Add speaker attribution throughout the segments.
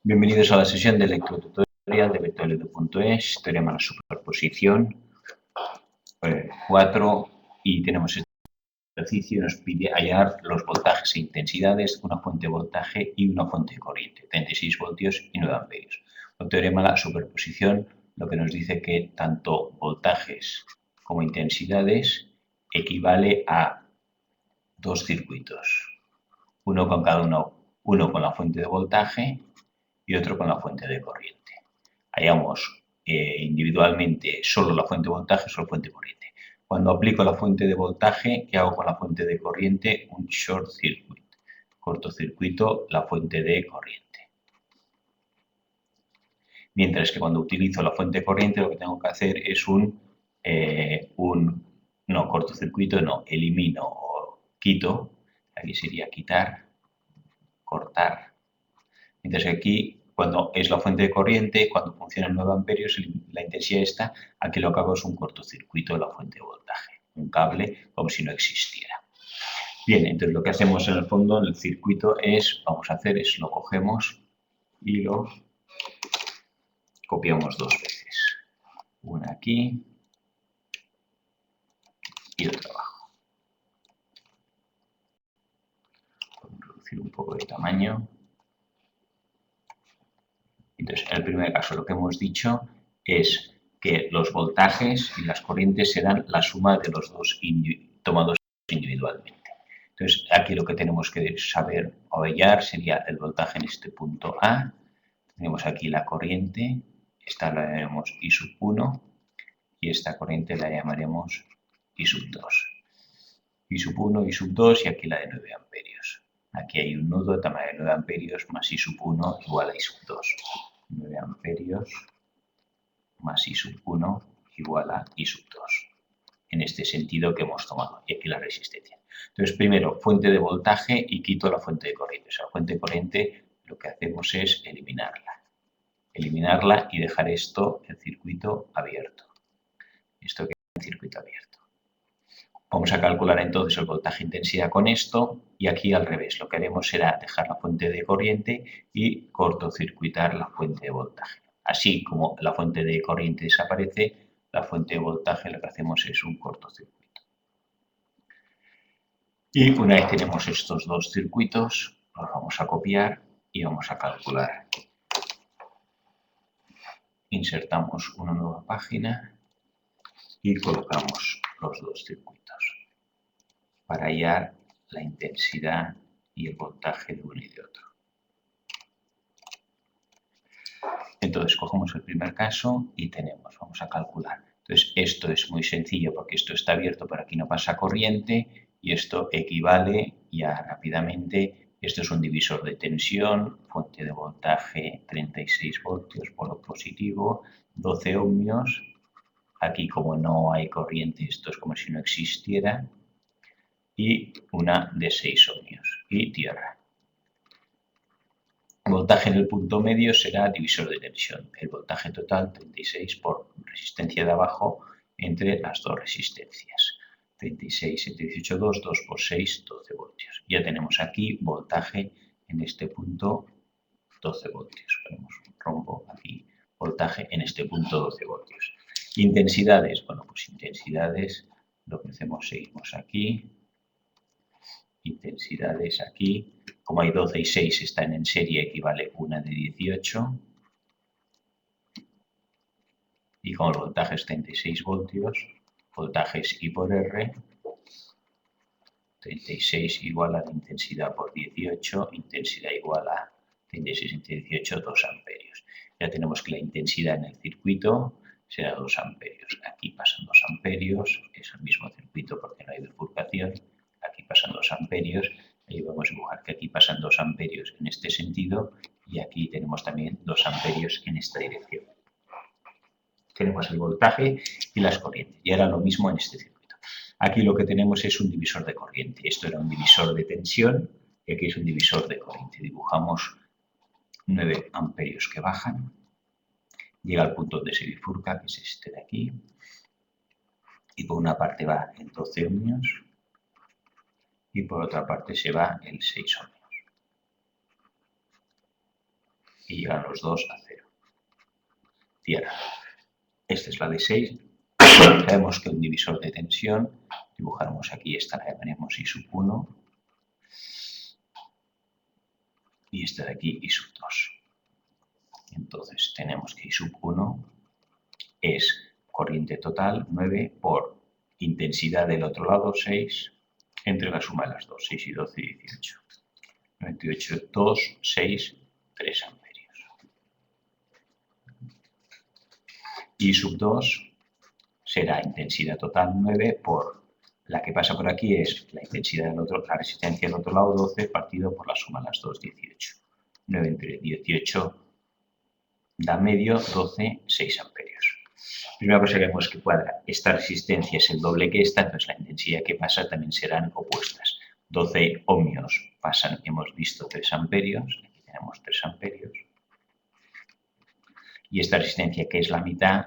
Speaker 1: Bienvenidos a la sesión de electrotutorial de Vectoredo.es. Teorema de la superposición 4 y tenemos este ejercicio. Nos pide hallar los voltajes e intensidades de una fuente de voltaje y una fuente de corriente, 36 voltios y 9 amperios. El teorema de la superposición lo que nos dice que tanto voltajes como intensidades equivale a dos circuitos, uno con la fuente de voltaje y otro con la fuente de corriente. Hallamos individualmente solo la fuente de voltaje, solo fuente de corriente. Cuando aplico la fuente de voltaje, ¿qué hago con la fuente de corriente? Un short circuit. Cortocircuito la fuente de corriente. Mientras que cuando utilizo la fuente de corriente, lo que tengo que hacer es elimino o quito. Aquí sería quitar, cortar. Mientras que aquí, cuando es la fuente de corriente, cuando funciona en 9 amperios, la intensidad está, aquí lo que hago es un cortocircuito de la fuente de voltaje, un cable como si no existiera. Bien, entonces lo que hacemos en el fondo, en el circuito, lo cogemos y lo copiamos dos veces. Una aquí y otra abajo. Vamos a reducir un poco de tamaño. Entonces, en el primer caso lo que hemos dicho es que los voltajes y las corrientes serán la suma de los dos tomados individualmente. Entonces, aquí lo que tenemos que saber o hallar sería el voltaje en este punto A. Tenemos aquí la corriente, esta la llamaremos I sub 1 y esta corriente la llamaremos I sub 2. I sub 1, I sub 2 y aquí la de 9 amperios. Aquí hay un nudo de tamaño de 9 amperios más I sub 1 igual a I sub 2. 9 amperios más I sub 1 igual a I sub 2. En este sentido que hemos tomado. Y aquí la resistencia. Entonces, primero, fuente de voltaje y quito la fuente de corriente. O sea, la fuente de corriente lo que hacemos es eliminarla. Eliminarla y dejar esto, el circuito abierto. Esto queda en circuito abierto. Vamos a calcular entonces el voltaje intensidad con esto y aquí al revés. Lo que haremos será dejar la fuente de corriente y cortocircuitar la fuente de voltaje. Así como la fuente de corriente desaparece, la fuente de voltaje lo que hacemos es un cortocircuito. Y una vez tenemos estos dos circuitos, los vamos a copiar y vamos a calcular. Insertamos una nueva página y colocamos los dos circuitos para hallar la intensidad y el voltaje de uno y de otro. Entonces cogemos el primer caso y vamos a calcular. Entonces esto es muy sencillo porque esto está abierto, pero aquí no pasa corriente y esto equivale ya rápidamente. Esto es un divisor de tensión, fuente de voltaje 36 voltios, polo positivo, 12 ohmios. Aquí como no hay corriente, esto es como si no existiera. Y una de 6 ohmios y tierra. El voltaje en el punto medio será divisor de tensión. El voltaje total 36 por resistencia de abajo entre las dos resistencias. 36 entre 18, 2 por 6, 12 voltios. Ya tenemos aquí voltaje en este punto 12 voltios. Ponemos un rombo aquí, voltaje en este punto 12 voltios. Intensidades, bueno, pues intensidades, lo que hacemos, seguimos aquí. Intensidades aquí, como hay 12 y 6 están en serie, equivale una de 18. Y como el voltaje es 36 voltios, voltaje es I por R, 36 igual a la intensidad por 18, intensidad igual a 36 entre 18, 2 amperios. Ya tenemos que la intensidad en el circuito será 2 amperios. Aquí pasan 2 amperios, es el mismo circuito porque no hay bifurcación. Aquí pasan 2 amperios, ahí vamos a dibujar que aquí pasan 2 amperios en este sentido y aquí tenemos también 2 amperios en esta dirección. Tenemos el voltaje y las corrientes y ahora lo mismo en este circuito. Aquí lo que tenemos es un divisor de corriente. Esto era un divisor de tensión y aquí es un divisor de corriente. Dibujamos 9 amperios que bajan, llega al punto donde se bifurca, que es este de aquí, y por una parte va en 12 ohmios y por otra parte se va en 6 ohmios. y llegan los dos a 0. Tierra. Esta es la de 6. Sabemos que un divisor de tensión, dibujamos aquí, esta la llamaremos I sub 1 y esta de aquí I sub 2. Entonces tenemos que I sub 1 es corriente total 9 por intensidad del otro lado 6 entre la suma de las dos, 6 y 12, 18. 98, 2, 6, 3 amperios. I sub 2 será intensidad total 9 por la que pasa por aquí es la intensidad del otro, la resistencia del otro lado 12 partido por la suma de las dos, 18. 9 entre 18 da medio, 12, 6 amperios. Primera cosa que vemos que cuadra, esta resistencia es el doble que esta, entonces la intensidad que pasa también serán opuestas. 12 ohmios pasan, hemos visto 3 amperios, aquí tenemos 3 amperios. Y esta resistencia que es la mitad,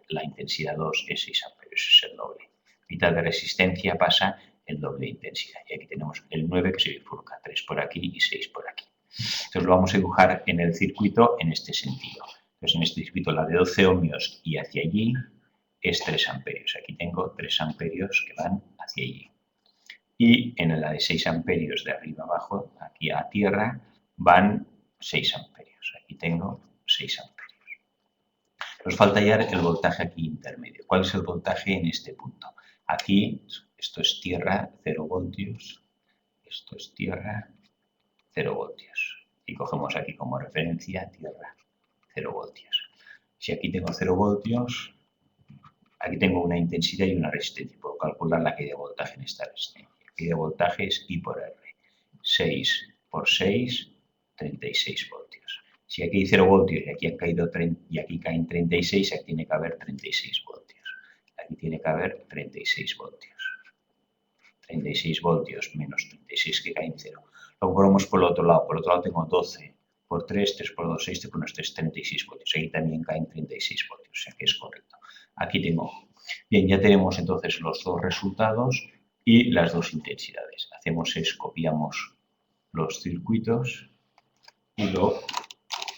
Speaker 1: la intensidad 2 es 6 amperios, es el doble. Mitad de resistencia pasa el doble de intensidad. Y aquí tenemos el 9 que se bifurca, 3 por aquí y 6 por aquí. Entonces lo vamos a dibujar en el circuito en este sentido. Entonces en este circuito la de 12 ohmios y hacia allí es 3 amperios. Aquí tengo 3 amperios que van hacia allí. Y en la de 6 amperios de arriba abajo, aquí a tierra, van 6 amperios. Aquí tengo 6 amperios. Nos falta hallar el voltaje aquí intermedio. ¿Cuál es el voltaje en este punto? Aquí, esto es tierra, 0 voltios. Esto es tierra, 0 voltios. Y cogemos aquí como referencia tierra, 0 voltios. Si aquí tengo 0 voltios, aquí tengo una intensidad y una resistencia. Puedo calcular la caída de voltaje en esta resistencia. La caída de voltaje es I por R. 6 por 6, 36 voltios. Si aquí hay 0 voltios y aquí han caído y aquí caen 36, aquí tiene que haber 36 voltios. Aquí tiene que haber 36 voltios. 36 voltios menos 36 que caen 0. Luego ponemos por el otro lado. Por el otro lado tengo 12 por 3, 3 por 2, 6, 3 por 1, 3, 36 voltios. Aquí también caen 36 voltios, o sea que es correcto. Aquí tengo. Bien, ya tenemos entonces los dos resultados y las dos intensidades. Hacemos es, copiamos los circuitos y lo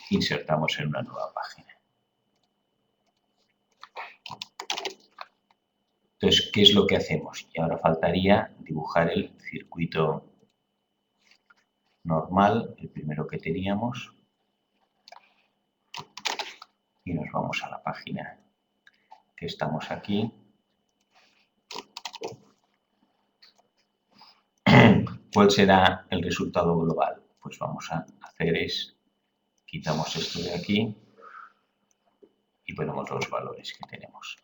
Speaker 1: insertamos en una nueva página. Entonces, ¿qué es lo que hacemos? Y ahora faltaría dibujar el circuito normal, el primero que teníamos. Y nos vamos a la página que estamos aquí. ¿Cuál será el resultado global? Pues vamos a hacer es, quitamos esto de aquí y ponemos los valores que tenemos.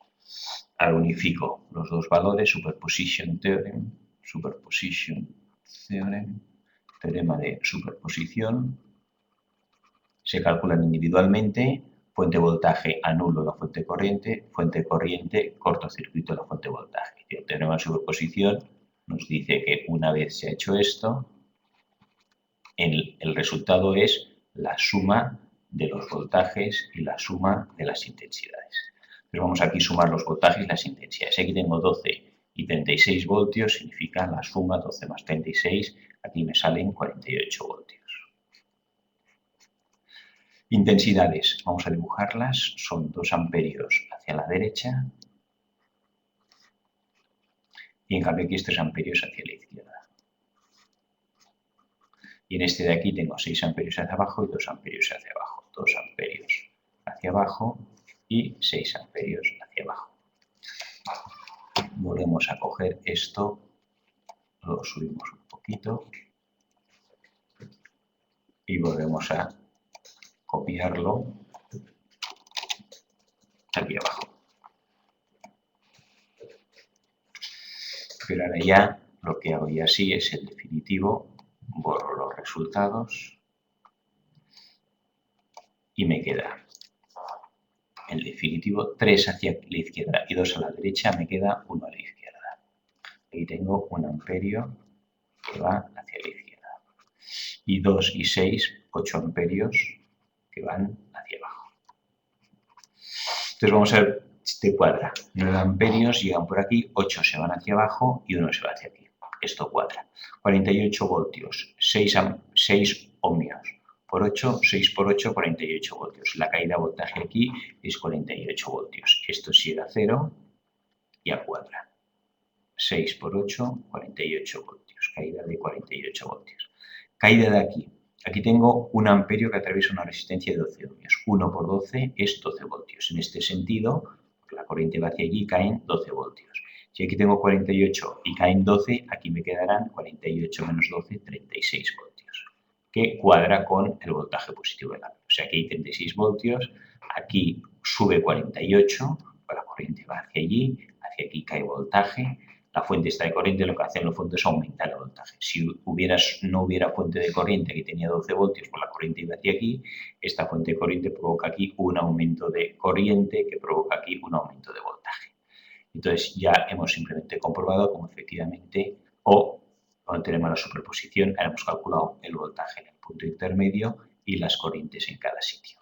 Speaker 1: Ahora unifico los dos valores, superposition theorem, teorema de superposición. Se calculan individualmente, fuente voltaje anulo la fuente corriente cortocircuito la fuente voltaje. El teorema de superposición nos dice que una vez se ha hecho esto, el resultado es la suma de los voltajes y la suma de las intensidades. Entonces vamos aquí a sumar los voltajes y las intensidades. Aquí tengo 12 y 36 voltios, significa la suma 12 más 36, aquí me salen 48 voltios. Intensidades, vamos a dibujarlas, son 2 amperios hacia la derecha y en cambio aquí es 3 amperios hacia la izquierda. Y en este de aquí tengo 6 amperios hacia abajo y 2 amperios hacia abajo. 2 amperios hacia abajo y 6 amperios hacia abajo. Volvemos a coger esto, lo subimos un poquito y volvemos a copiarlo aquí abajo. Pero ahora ya lo que hago ya sí es el definitivo, borro los resultados y me queda el definitivo 3 hacia la izquierda y 2 a la derecha, me queda 1 a la izquierda. Aquí tengo 1 amperio que va hacia la izquierda. Y 2 y 6, 8 amperios que van hacia abajo. Entonces vamos a ver si te cuadra. 9 amperios llegan por aquí, 8 se van hacia abajo y 1 se va hacia aquí. Esto cuadra. 48 voltios, 6 ohmios por 8, 6 por 8, 48 voltios. La caída de voltaje aquí es 48 voltios. Esto si era 0 y a cuadra. 6 por 8, 48 voltios. Caída de 48 voltios. Caída de aquí. Aquí tengo un amperio que atraviesa una resistencia de 12 ohmios. 1 por 12 es 12 voltios. En este sentido, la corriente va hacia allí, caen 12 voltios. Si aquí tengo 48 y caen 12, aquí me quedarán 48 menos 12, 36 voltios, que cuadra con el voltaje positivo del amperio. O sea, aquí hay 36 voltios, aquí sube 48, la corriente va hacia allí, hacia aquí cae voltaje. La fuente está de corriente, lo que hacen los fondos es aumentar el voltaje. Si no hubiera fuente de corriente que tenía 12 voltios, pues la corriente iba hacia aquí, esta fuente de corriente provoca aquí un aumento de corriente que provoca aquí un aumento de voltaje. Entonces ya hemos simplemente comprobado cómo efectivamente, o cuando tenemos la superposición, hemos calculado el voltaje en el punto intermedio y las corrientes en cada sitio.